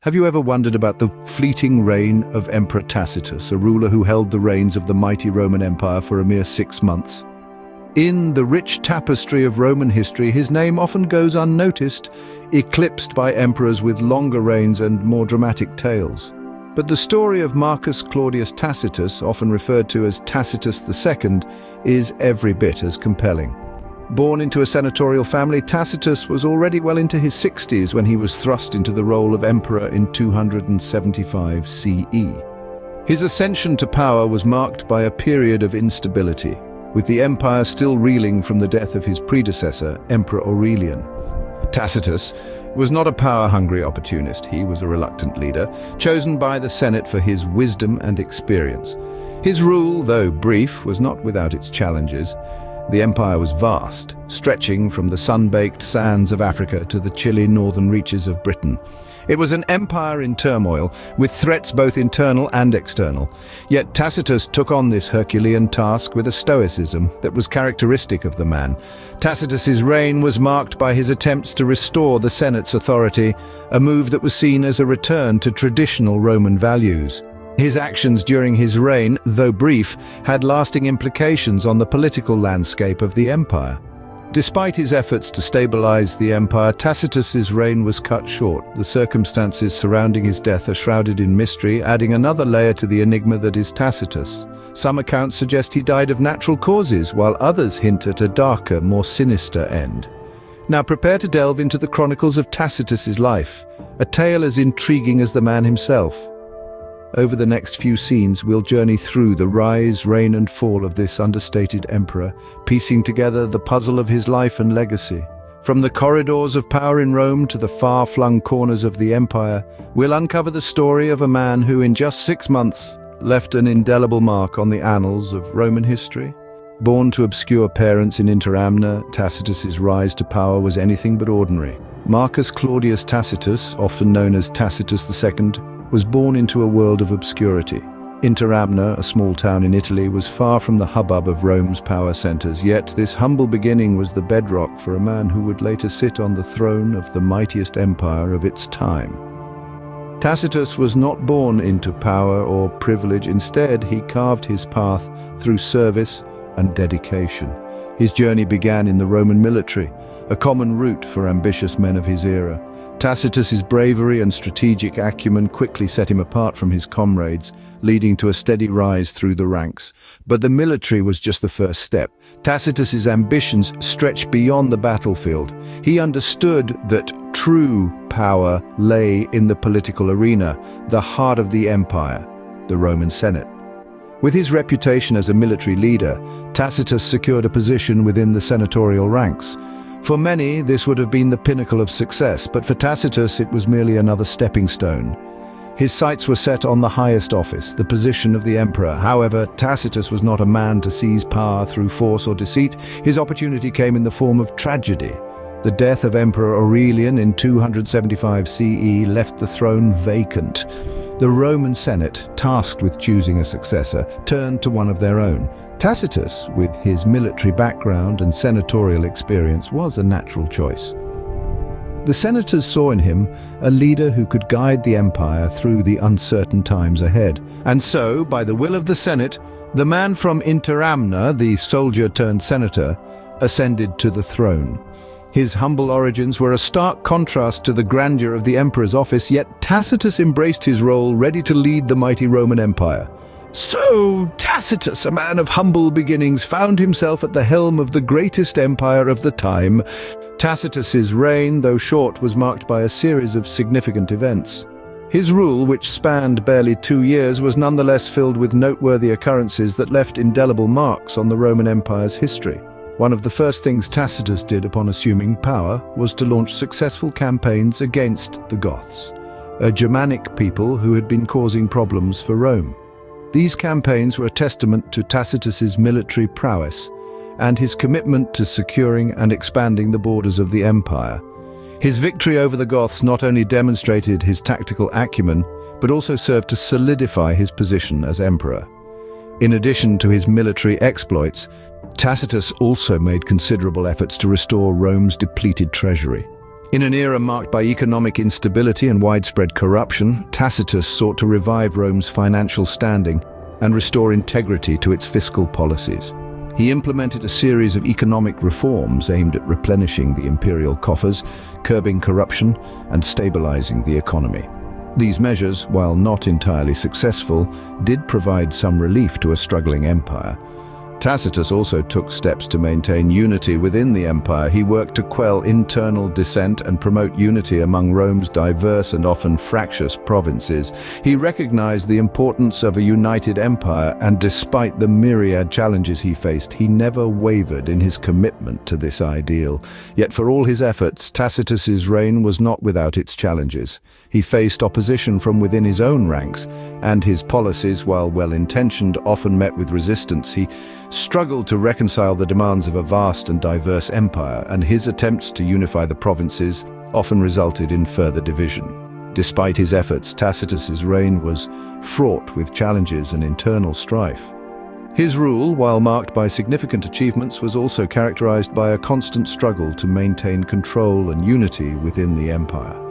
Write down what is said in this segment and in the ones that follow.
Have you ever wondered about the fleeting reign of Emperor Tacitus, a ruler who held the reins of the mighty Roman Empire for a mere 6 months? In the rich tapestry of Roman history, his name often goes unnoticed, eclipsed by emperors with longer reigns and more dramatic tales. But the story of Marcus Claudius Tacitus, often referred to as Tacitus II, is every bit as compelling. Born into a senatorial family, Tacitus was already well into his 60s when he was thrust into the role of emperor in 275 CE. His ascension to power was marked by a period of instability, with the empire still reeling from the death of his predecessor, Emperor Aurelian. Tacitus was not a power-hungry opportunist. He was a reluctant leader, chosen by the Senate for his wisdom and experience. His rule, though brief, was not without its challenges. The empire was vast, stretching from the sun-baked sands of Africa to the chilly northern reaches of Britain. It was an empire in turmoil, with threats both internal and external. Yet Tacitus took on this Herculean task with a stoicism that was characteristic of the man. Tacitus's reign was marked by his attempts to restore the Senate's authority, a move that was seen as a return to traditional Roman values. His actions during his reign, though brief, had lasting implications on the political landscape of the empire. Despite his efforts to stabilize the empire, Tacitus's reign was cut short. The circumstances surrounding his death are shrouded in mystery, adding another layer to the enigma that is Tacitus. Some accounts suggest he died of natural causes, while others hint at a darker, more sinister end. Now prepare to delve into the chronicles of Tacitus's life, a tale as intriguing as the man himself. Over the next few scenes, we'll journey through the rise, reign and fall of this understated emperor, piecing together the puzzle of his life and legacy. From the corridors of power in Rome to the far-flung corners of the empire, we'll uncover the story of a man who in just 6 months left an indelible mark on the annals of Roman history. Born to obscure parents in Inter Amna, Tacitus's rise to power was anything but ordinary. Marcus Claudius Tacitus, often known as Tacitus II, was born into a world of obscurity. Inter Amna, a small town in Italy, was far from the hubbub of Rome's power centers, yet this humble beginning was the bedrock for a man who would later sit on the throne of the mightiest empire of its time. Tacitus was not born into power or privilege. Instead, he carved his path through service and dedication. His journey began in the Roman military, a common route for ambitious men of his era. Tacitus's bravery and strategic acumen quickly set him apart from his comrades, leading to a steady rise through the ranks. But the military was just the first step. Tacitus's ambitions stretched beyond the battlefield. He understood that true power lay in the political arena, the heart of the empire, the Roman Senate. With his reputation as a military leader, Tacitus secured a position within the senatorial ranks. For many, this would have been the pinnacle of success, but for Tacitus it was merely another stepping stone. His sights were set on the highest office, the position of the emperor. However, Tacitus was not a man to seize power through force or deceit. His opportunity came in the form of tragedy. The death of Emperor Aurelian in 275 CE left the throne vacant. The Roman Senate, tasked with choosing a successor, turned to one of their own. Tacitus, with his military background and senatorial experience, was a natural choice. The senators saw in him a leader who could guide the empire through the uncertain times ahead. And so, by the will of the Senate, the man from Inter Amna, the soldier-turned-senator, ascended to the throne. His humble origins were a stark contrast to the grandeur of the emperor's office, yet Tacitus embraced his role, ready to lead the mighty Roman Empire. So Tacitus, a man of humble beginnings, found himself at the helm of the greatest empire of the time. Tacitus's reign, though short, was marked by a series of significant events. His rule, which spanned barely 2 years, was nonetheless filled with noteworthy occurrences that left indelible marks on the Roman Empire's history. One of the first things Tacitus did upon assuming power was to launch successful campaigns against the Goths, a Germanic people who had been causing problems for Rome. These campaigns were a testament to Tacitus's military prowess and his commitment to securing and expanding the borders of the empire. His victory over the Goths not only demonstrated his tactical acumen, but also served to solidify his position as emperor. In addition to his military exploits, Tacitus also made considerable efforts to restore Rome's depleted treasury. In an era marked by economic instability and widespread corruption, Tacitus sought to revive Rome's financial standing and restore integrity to its fiscal policies. He implemented a series of economic reforms aimed at replenishing the imperial coffers, curbing corruption, and stabilizing the economy. These measures, while not entirely successful, did provide some relief to a struggling empire. Tacitus also took steps to maintain unity within the empire. He worked to quell internal dissent and promote unity among Rome's diverse and often fractious provinces. He recognized the importance of a united empire, and despite the myriad challenges he faced, he never wavered in his commitment to this ideal. Yet for all his efforts, Tacitus's reign was not without its challenges. He faced opposition from within his own ranks, and his policies, while well-intentioned, often met with resistance. He struggled to reconcile the demands of a vast and diverse empire, and his attempts to unify the provinces often resulted in further division. Despite his efforts, Tacitus's reign was fraught with challenges and internal strife. His rule, while marked by significant achievements, was also characterized by a constant struggle to maintain control and unity within the empire.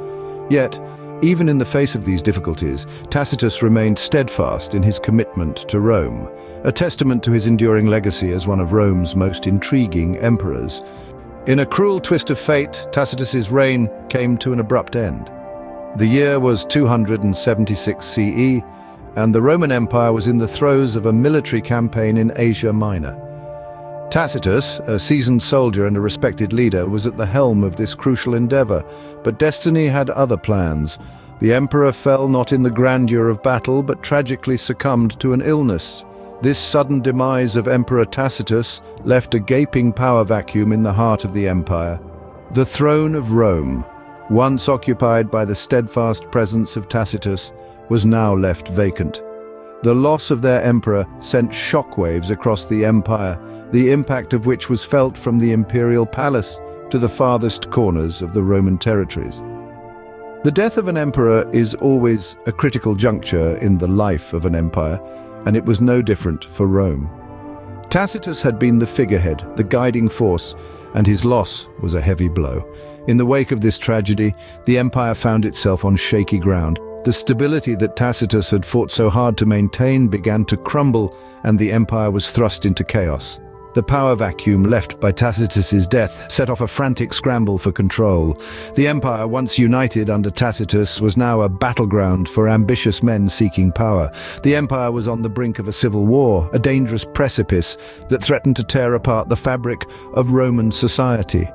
Yet, even in the face of these difficulties, Tacitus remained steadfast in his commitment to Rome, a testament to his enduring legacy as one of Rome's most intriguing emperors. In a cruel twist of fate, Tacitus's reign came to an abrupt end. The year was 276 CE, and the Roman Empire was in the throes of a military campaign in Asia Minor. Tacitus, a seasoned soldier and a respected leader, was at the helm of this crucial endeavor, but destiny had other plans. The emperor fell not in the grandeur of battle, but tragically succumbed to an illness. This sudden demise of Emperor Tacitus left a gaping power vacuum in the heart of the empire. The throne of Rome, once occupied by the steadfast presence of Tacitus, was now left vacant. The loss of their emperor sent shockwaves across the empire, the impact of which was felt from the imperial palace to the farthest corners of the Roman territories. The death of an emperor is always a critical juncture in the life of an empire, and it was no different for Rome. Tacitus had been the figurehead, the guiding force, and his loss was a heavy blow. In the wake of this tragedy, the empire found itself on shaky ground. The stability that Tacitus had fought so hard to maintain began to crumble, and the empire was thrust into chaos. The power vacuum left by Tacitus's death set off a frantic scramble for control. The empire, once united under Tacitus, was now a battleground for ambitious men seeking power. The empire was on the brink of a civil war, a dangerous precipice that threatened to tear apart the fabric of Roman society.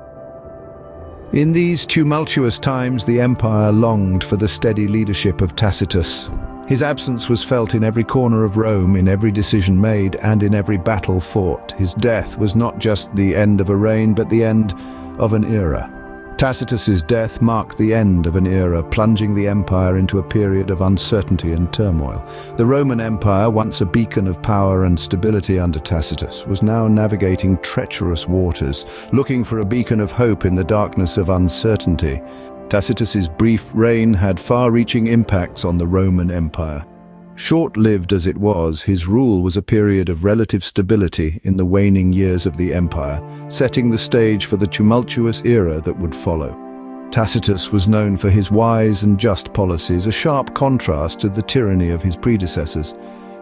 In these tumultuous times, the empire longed for the steady leadership of Tacitus. His absence was felt in every corner of Rome, in every decision made, and in every battle fought. His death was not just the end of a reign, but the end of an era. Tacitus's death marked the end of an era, plunging the empire into a period of uncertainty and turmoil. The Roman Empire, once a beacon of power and stability under Tacitus, was now navigating treacherous waters, looking for a beacon of hope in the darkness of uncertainty. Tacitus's brief reign had far-reaching impacts on the Roman Empire. Short-lived as it was, his rule was a period of relative stability in the waning years of the empire, setting the stage for the tumultuous era that would follow. Tacitus was known for his wise and just policies, a sharp contrast to the tyranny of his predecessors.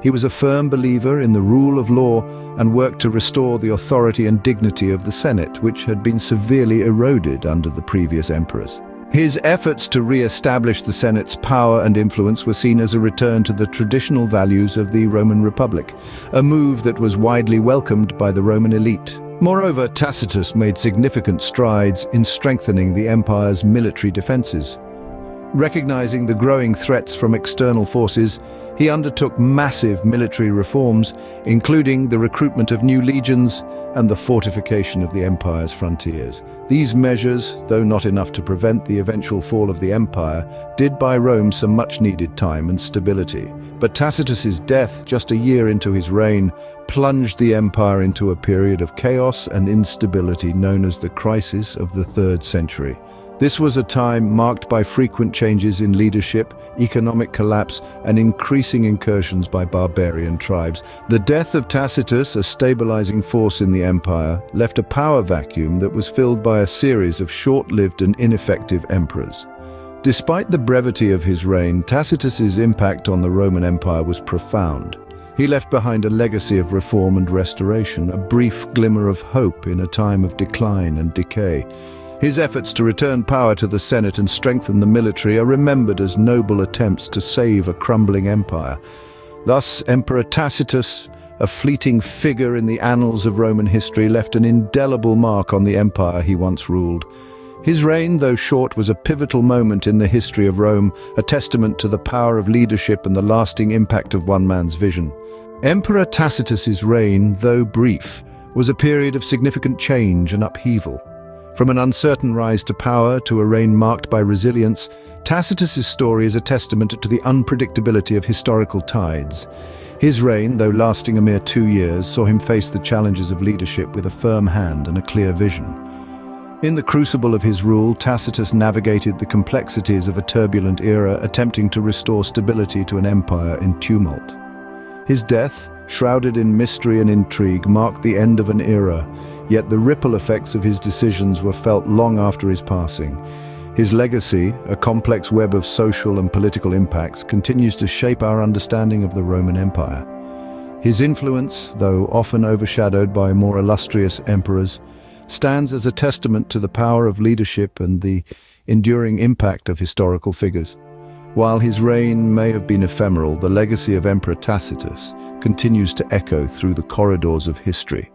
He was a firm believer in the rule of law and worked to restore the authority and dignity of the Senate, which had been severely eroded under the previous emperors. His efforts to re-establish the Senate's power and influence were seen as a return to the traditional values of the Roman Republic, a move that was widely welcomed by the Roman elite. Moreover, Tacitus made significant strides in strengthening the empire's military defenses. Recognizing the growing threats from external forces, he undertook massive military reforms, including the recruitment of new legions and the fortification of the empire's frontiers. These measures, though not enough to prevent the eventual fall of the empire, did buy Rome some much-needed time and stability. But Tacitus's death, just a year into his reign, plunged the empire into a period of chaos and instability known as the crisis of the 3rd century. This was a time marked by frequent changes in leadership, economic collapse, and increasing incursions by barbarian tribes. The death of Tacitus, a stabilizing force in the empire, left a power vacuum that was filled by a series of short-lived and ineffective emperors. Despite the brevity of his reign, Tacitus's impact on the Roman Empire was profound. He left behind a legacy of reform and restoration, a brief glimmer of hope in a time of decline and decay. His efforts to return power to the Senate and strengthen the military are remembered as noble attempts to save a crumbling empire. Thus, Emperor Tacitus, a fleeting figure in the annals of Roman history, left an indelible mark on the empire he once ruled. His reign, though short, was a pivotal moment in the history of Rome, a testament to the power of leadership and the lasting impact of one man's vision. Emperor Tacitus's reign, though brief, was a period of significant change and upheaval. From an uncertain rise to power to a reign marked by resilience, Tacitus's story is a testament to the unpredictability of historical tides. His reign, though lasting a mere 2 years, saw him face the challenges of leadership with a firm hand and a clear vision. In the crucible of his rule, Tacitus navigated the complexities of a turbulent era, attempting to restore stability to an empire in tumult. His death, shrouded in mystery and intrigue, marked the end of an era, yet the ripple effects of his decisions were felt long after his passing. His legacy, a complex web of social and political impacts, continues to shape our understanding of the Roman Empire. His influence, though often overshadowed by more illustrious emperors, stands as a testament to the power of leadership and the enduring impact of historical figures. While his reign may have been ephemeral, the legacy of Emperor Tacitus continues to echo through the corridors of history.